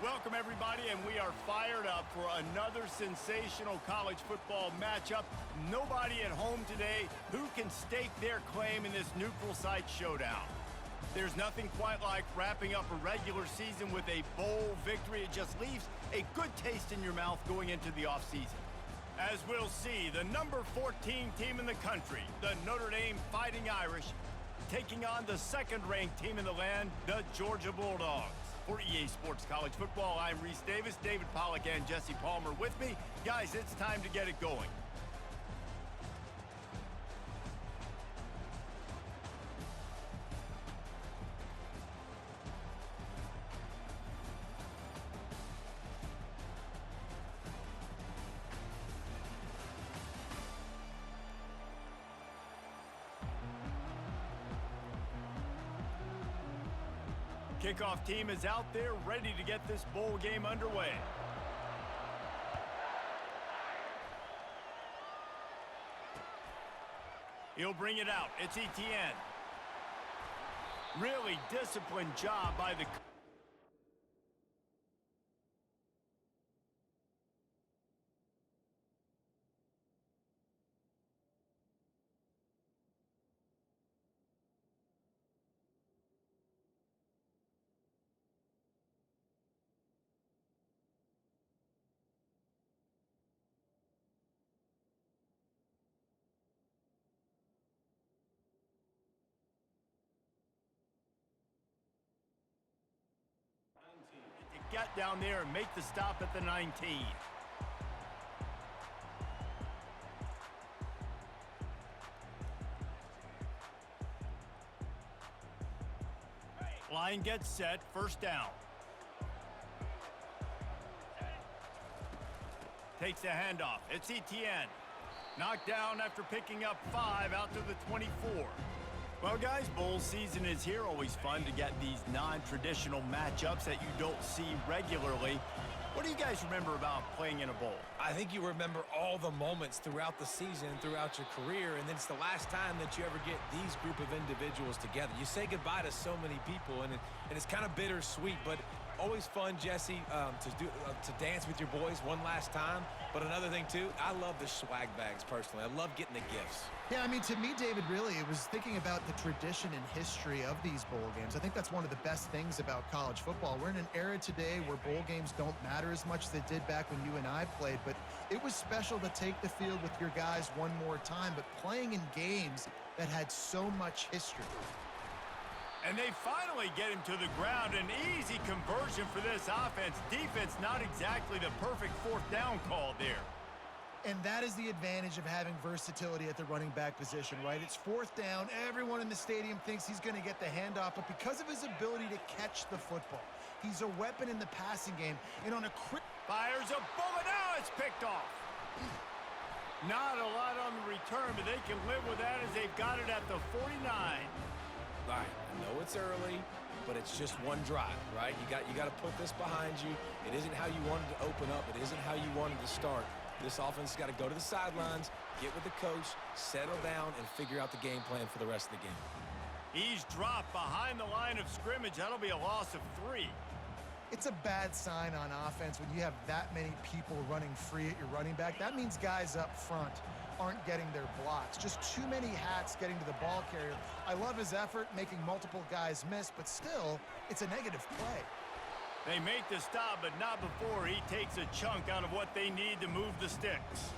Welcome, everybody, and we are fired up for another sensational college football matchup. Nobody at home today who can stake their claim in this neutral site showdown. There's nothing quite like wrapping up a regular season with a bowl victory. It just leaves a good taste in your mouth going into the offseason. As we'll see, the number 14 team in the country, the Notre Dame Fighting Irish, taking on the second-ranked team in the land, the Georgia Bulldogs. For EA Sports College Football, I'm Reese Davis, David Pollack, and Jesse Palmer with me. Guys, it's time to get it going. Kickoff team is out there ready to get this bowl game underway. He'll bring it out. It's Etienne. Really disciplined job by the... to get down there and make the stop at the 19. Line gets set, first down. Takes the handoff. It's Etienne. Knocked down after picking up 5 out to the 24. Well, guys, bowl season is here. Always fun to get these non-traditional matchups that you don't see regularly. What do you guys remember about playing in a bowl? I think you remember all the moments throughout the season, throughout your career, and then it's the last time that you ever get these group of individuals together. You say goodbye to so many people, and it's kind of bittersweet, but always fun, Jesse, to dance with your boys one last time. But another thing, too, I love the swag bags, personally. I love getting the gifts. Yeah, I mean, to me, David, really, it was thinking about the tradition and history of these bowl games. I think that's one of the best things about college football. We're in an era today where bowl games don't matter as much as they did back when you and I played, but it was special to take the field with your guys one more time, but playing in games that had so much history. And they finally get him to the ground. An easy conversion for this offense. Defense, not exactly the perfect fourth down call there. And that is the advantage of having versatility at the running back position, right? It's fourth down. Everyone in the stadium thinks he's going to get the handoff, but because of his ability to catch the football, he's a weapon in the passing game. And on a fires a bullet. Now it's picked off. Not a lot on the return, but they can live with that as they've got it at the 49. All right, I know it's early, but it's just one drive, right? You got to put this behind you. It isn't how you wanted to open up. It isn't how you wanted to start. This offense has got to go to the sidelines, get with the coach, settle down, and figure out the game plan for the rest of the game. He's dropped behind the line of scrimmage. That'll be a loss of 3. It's a bad sign on offense when you have that many people running free at your running back. That means guys up front aren't getting their blocks. Just too many hats getting to the ball carrier. I love his effort, making multiple guys miss, but still, it's a negative play. They make the stop, but not before he takes a chunk out of what they need to move the sticks.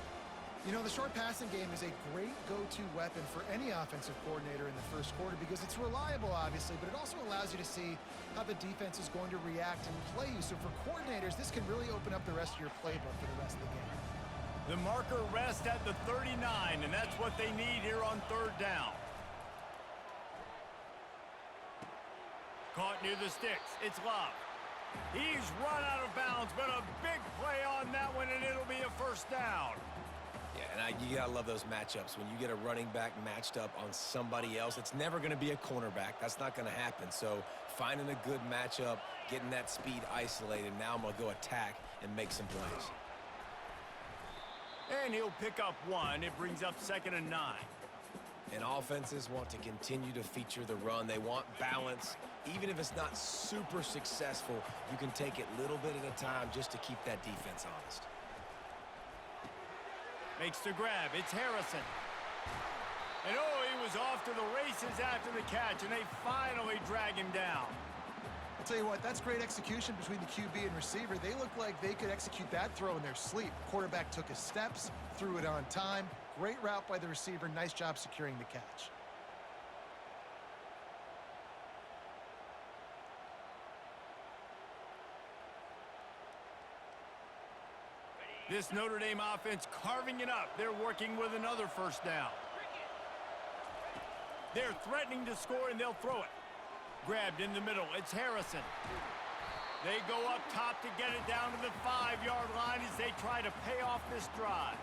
You know, the short passing game is a great go-to weapon for any offensive coordinator in the first quarter because it's reliable, obviously, but it also allows you to see how the defense is going to react and play you. So for coordinators, this can really open up the rest of your playbook for the rest of the game. The marker rests at the 39, and that's what they need here on third down. Caught near the sticks. It's Love. He's run out of bounds, but a big play on that one, and it'll be a first down. Yeah, and you got to love those matchups. When you get a running back matched up on somebody else, it's never going to be a cornerback. That's not going to happen. So finding a good matchup, getting that speed isolated, now I'm going to go attack and make some plays. And he'll pick up 1. It brings up 2nd and 9. And offenses want to continue to feature the run. They want balance. Even if it's not super successful, you can take it little bit at a time just to keep that defense honest. Makes the grab. It's Harrison. And oh, he was off to the races after the catch, and they finally drag him down. I'll tell you what, that's great execution between the QB and receiver. They look like they could execute that throw in their sleep. Quarterback took his steps, threw it on time. Great route by the receiver. Nice job securing the catch. This Notre Dame offense carving it up. They're working with another first down. They're threatening to score, and they'll throw it. Grabbed in the middle. It's Harrison. They go up top to get it down to the 5-yard line as they try to pay off this drive.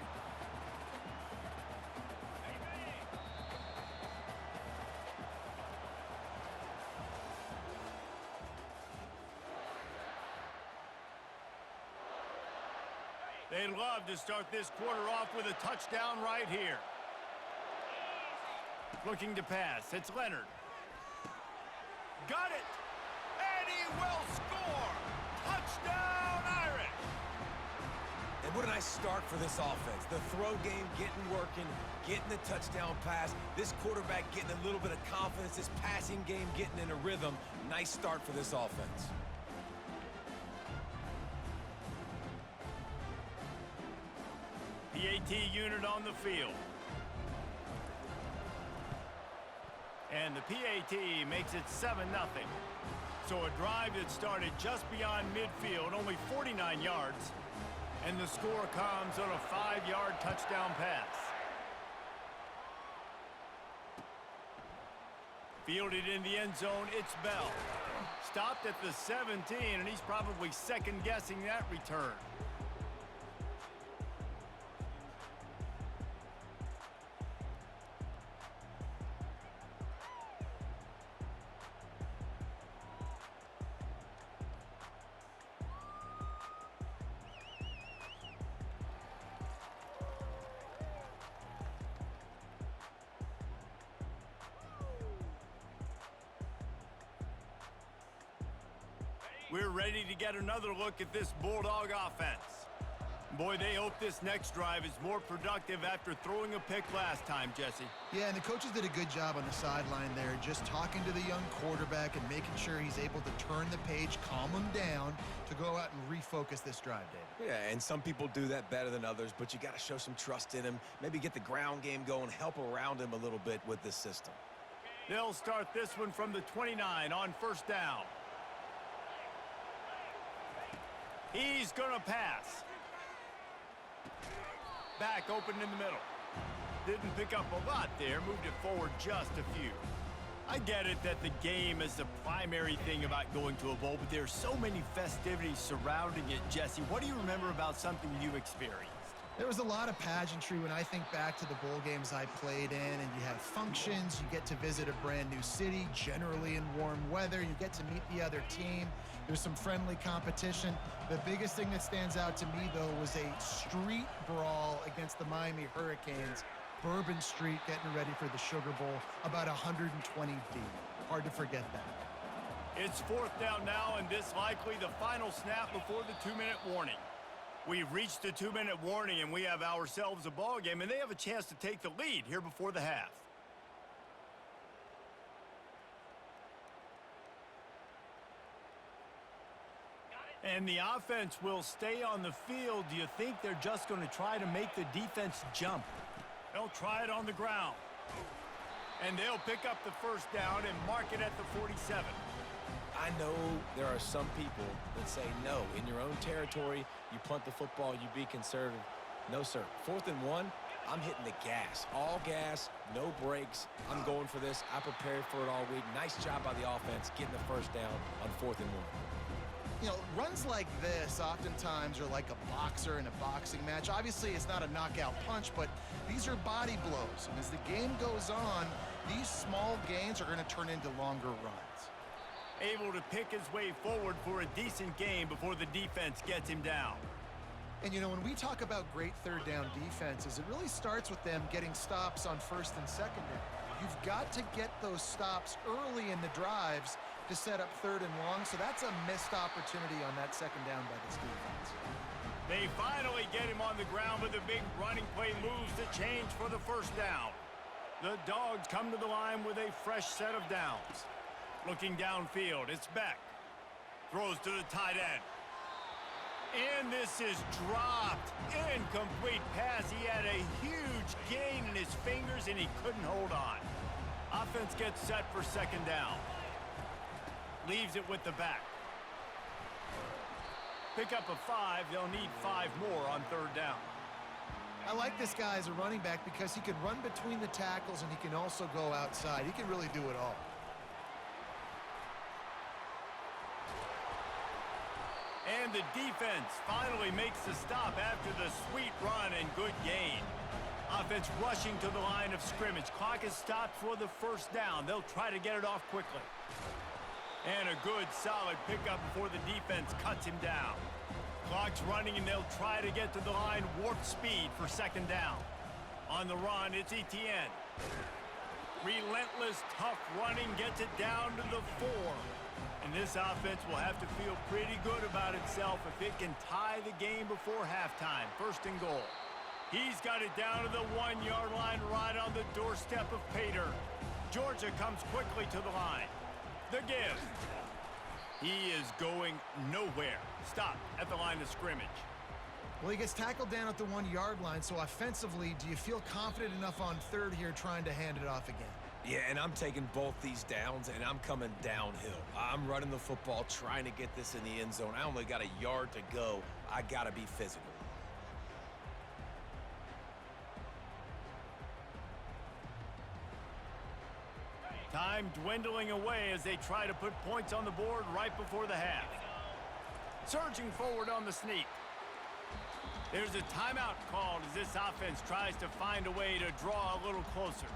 They'd love to start this quarter off with a touchdown right here. Looking to pass. It's Leonard. Got it! And he will score! Touchdown, Irish! And what a nice start for this offense. The throw game getting working, getting the touchdown pass. This quarterback getting a little bit of confidence. This passing game getting in a rhythm. Nice start for this offense. PAT unit on the field. And the PAT makes it 7-0. So a drive that started just beyond midfield, only 49 yards, and the score comes on a 5-yard touchdown pass. Fielded in the end zone, it's Bell. Stopped at the 17, and he's probably second-guessing that return. We're ready to get another look at this Bulldog offense. Boy, they hope this next drive is more productive after throwing a pick last time, Jesse. Yeah, and the coaches did a good job on the sideline there, just talking to the young quarterback and making sure he's able to turn the page, calm him down to go out and refocus this drive, David. Yeah, and some people do that better than others, but you got to show some trust in him. Maybe get the ground game going, help around him a little bit with this system. They'll start this one from the 29 on first down. He's going to pass. Back open in the middle. Didn't pick up a lot there. Moved it forward just a few. I get it that the game is the primary thing about going to a bowl, but there's so many festivities surrounding it, Jesse. What do you remember about something you experienced? There was a lot of pageantry when I think back to the bowl games I played in, and you have functions, you get to visit a brand new city, generally in warm weather, you get to meet the other team, there's some friendly competition. The biggest thing that stands out to me, though, was a street brawl against the Miami Hurricanes, Bourbon Street getting ready for the Sugar Bowl, about 120 deep. Hard to forget that. It's fourth down now, and this likely the final snap before the 2-minute warning. We've reached the 2-minute warning, and we have ourselves a ball game, and they have a chance to take the lead here before the half. And the offense will stay on the field. Do you think they're just going to try to make the defense jump? They'll try it on the ground. And they'll pick up the first down and mark it at the 47. I know there are some people that say, no, in your own territory, you punt the football, you be conservative. No, sir. 4th and 1, I'm hitting the gas. All gas, no brakes. I'm going for this. I prepared for it all week. Nice job by the offense getting the first down on 4th and 1. You know, runs like this oftentimes are like a boxer in a boxing match. Obviously, it's not a knockout punch, but these are body blows. And as the game goes on, these small gains are going to turn into longer runs. Able to pick his way forward for a decent game before the defense gets him down. And, you know, when we talk about great third down defenses, it really starts with them getting stops on first and second down. You've got to get those stops early in the drives to set up third and long, so that's a missed opportunity on that second down by this defense. They finally get him on the ground with a big running play moves the change for the first down. The Dogs come to the line with a fresh set of downs. Looking downfield, it's Beck. Throws to the tight end. And this is dropped. Incomplete pass. He had a huge gain in his fingers, and he couldn't hold on. Offense gets set for second down. Leaves it with the back. Pick up a 5. They'll need 5 more on third down. I like this guy as a running back because he can run between the tackles and he can also go outside. He can really do it all. And the defense finally makes the stop after the sweet run and good gain. Offense rushing to the line of scrimmage. Clock is stopped for the first down. They'll try to get it off quickly. And a good, solid pickup before the defense cuts him down. Clock's running, and they'll try to get to the line warp speed for second down. On the run, it's Etienne. Relentless, tough running gets it down to the 4. And this offense will have to feel pretty good about itself if it can tie the game before halftime. First and goal. He's got it down to the 1-yard line right on the doorstep of Pater. Georgia comes quickly to the line. The give. He is going nowhere. Stop at the line of scrimmage. Well, he gets tackled down at the 1-yard line, so offensively, do you feel confident enough on third here trying to hand it off again? Yeah, and I'm taking both these downs, and I'm coming downhill. I'm running the football, trying to get this in the end zone. I only got a yard to go. I got to be physical. Time dwindling away as they try to put points on the board right before the half. Surging forward on the sneak. There's a timeout called as this offense tries to find a way to draw a little closer.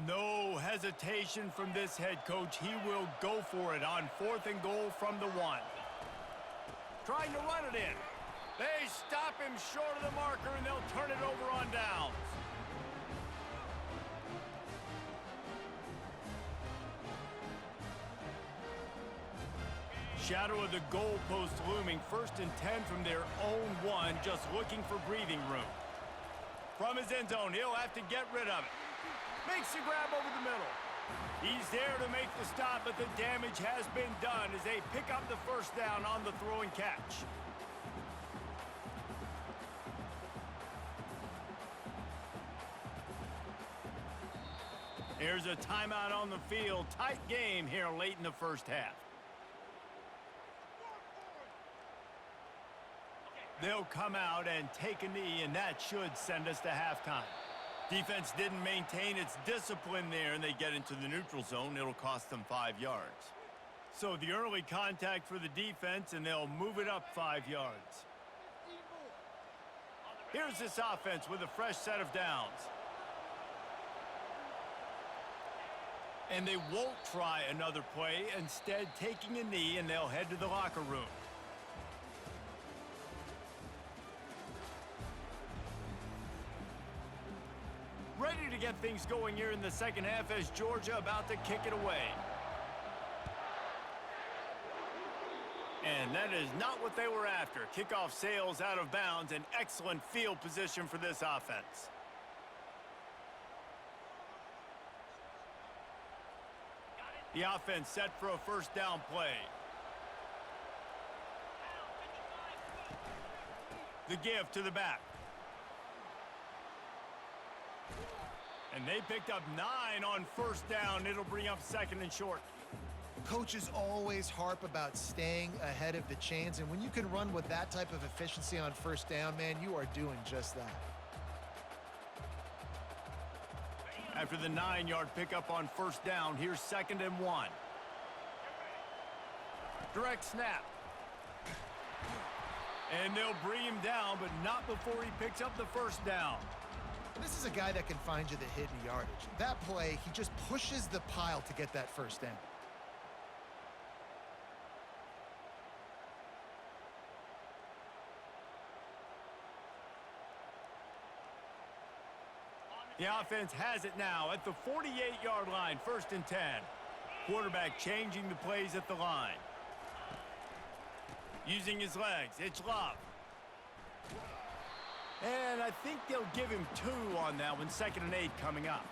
No hesitation from this head coach. He will go for it on 4th and goal from the 1. Trying to run it in. They stop him short of the marker, and they'll turn it over on downs. Shadow of the goalpost looming. 1st and 10 from their own 1, just looking for breathing room. From his end zone, he'll have to get rid of it. Makes the grab over the middle. He's there to make the stop, but the damage has been done as they pick up the first down on the throw and catch. There's a timeout on the field. Tight game here late in the first half. They'll come out and take a knee, and that should send us to halftime. Defense didn't maintain its discipline there, and they get into the neutral zone. It'll cost them 5 yards. So the early contact for the defense, and they'll move it up 5 yards. Here's this offense with a fresh set of downs. And they won't try another play, instead taking a knee, and they'll head to the locker room. Ready to get things going here in the second half as Georgia about to kick it away. And that is not what they were after. Kickoff sails out of bounds, an excellent field position for this offense. The offense set for a first down play. The give to the back. And they picked up 9 on first down. It'll bring up 2nd and short. Coaches always harp about staying ahead of the chains, and when you can run with that type of efficiency on first down, man, you are doing just that. After the 9-yard pickup on first down, here's 2nd and 1. Direct snap. And they'll bring him down, but not before he picks up the first down. This is a guy that can find you the hidden yardage. That play, he just pushes the pile to get that first down. The offense has it now at the 48-yard line, 1st and 10. Quarterback changing the plays at the line. Using his legs, it's Love. And I think they'll give him 2 on that one, 2nd and 8 coming up.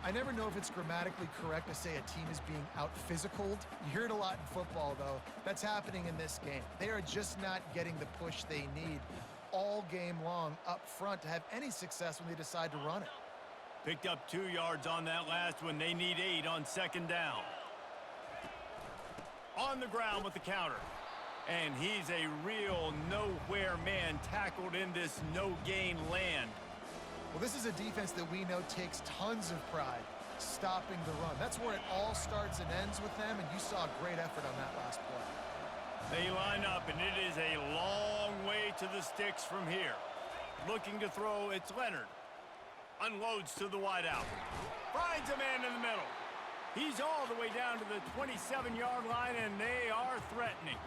I never know if it's grammatically correct to say a team is being out-physicaled. You hear it a lot in football, though. That's happening in this game. They are just not getting the push they need all game long up front to have any success when they decide to run it. Picked up 2 yards on that last one. They need 8 on 2nd down. On the ground with the counter. And he's a real nowhere man tackled in this no-gain land. Well, this is a defense that we know takes tons of pride stopping the run. That's where it all starts and ends with them, and you saw a great effort on that last play. They line up, and it is a long way to the sticks from here. Looking to throw, it's Leonard. Unloads to the wideout. Finds a man in the middle. He's all the way down to the 27-yard line, and they are threatening.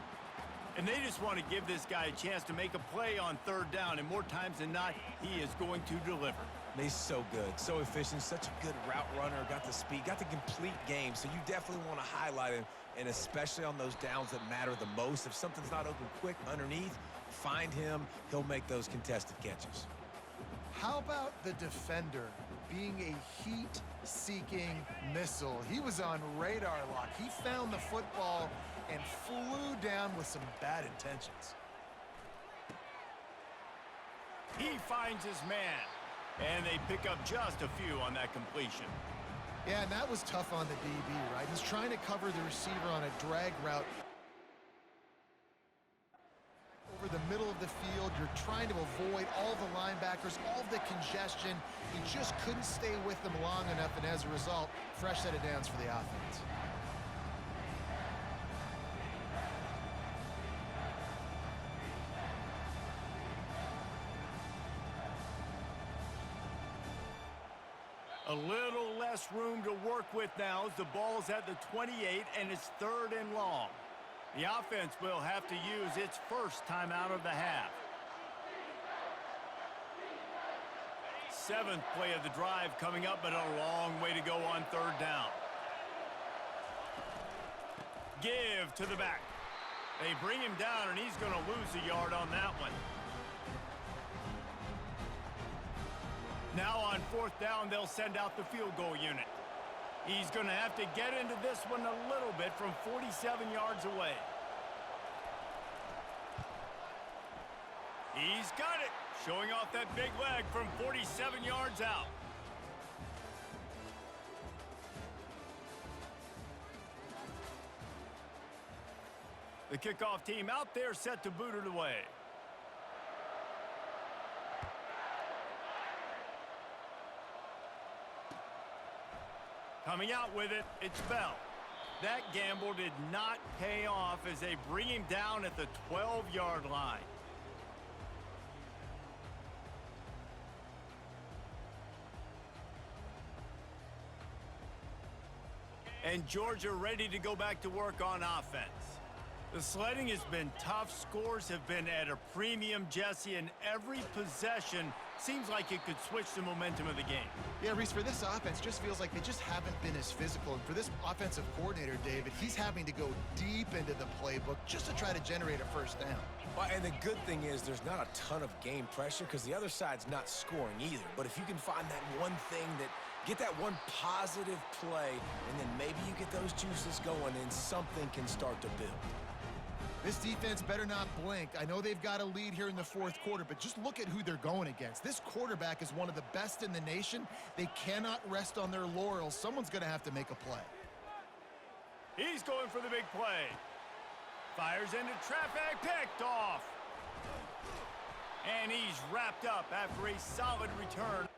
And they just want to give this guy a chance to make a play on 3rd down, and more times than not, he is going to deliver. He's so good, so efficient, such a good route runner, got the speed, got the complete game, so you definitely want to highlight him, and especially on those downs that matter the most. If something's not open quick underneath, find him. He'll make those contested catches. How about the defender being a heat-seeking missile? He was on radar lock. He found the football and flew down with some bad intentions. He finds his man, and they pick up just a few on that completion. Yeah, and that was tough on the DB, right? He's trying to cover the receiver on a drag route over the middle of the field. You're trying to avoid all the linebackers, all of the congestion. He just couldn't stay with them long enough, and as a result, fresh set of downs for the offense. A little less room to work with now as the ball's at the 28 and it's 3rd and long. The offense will have to use its first timeout of the half. 7th play of the drive coming up, but a long way to go on 3rd down. Give to the back. They bring him down, and he's going to lose a yard on that one. Now on 4th down, they'll send out the field goal unit. He's going to have to get into this one a little bit from 47 yards away. He's got it, showing off that big leg from 47 yards out. The kickoff team out there set to boot it away. Coming out with it, it's Bell. That gamble did not pay off as they bring him down at the 12-yard line. And Georgia ready to go back to work on offense. The sledding has been tough. Scores have been at a premium, Jesse, and every possession seems like it could switch the momentum of the game. Yeah, Reese, for this offense, just feels like they just haven't been as physical. And for this offensive coordinator, David, he's having to go deep into the playbook just to try to generate a first down. Well, and the good thing is there's not a ton of game pressure because the other side's not scoring either. But if you can find that one thing that get that one positive play, and then maybe you get those juices going and something can start to build. This defense better not blink. I know they've got a lead here in the 4th quarter, but just look at who they're going against. This quarterback is one of the best in the nation. They cannot rest on their laurels. Someone's going to have to make a play. He's going for the big play. Fires into traffic, picked off. And he's wrapped up after a solid return.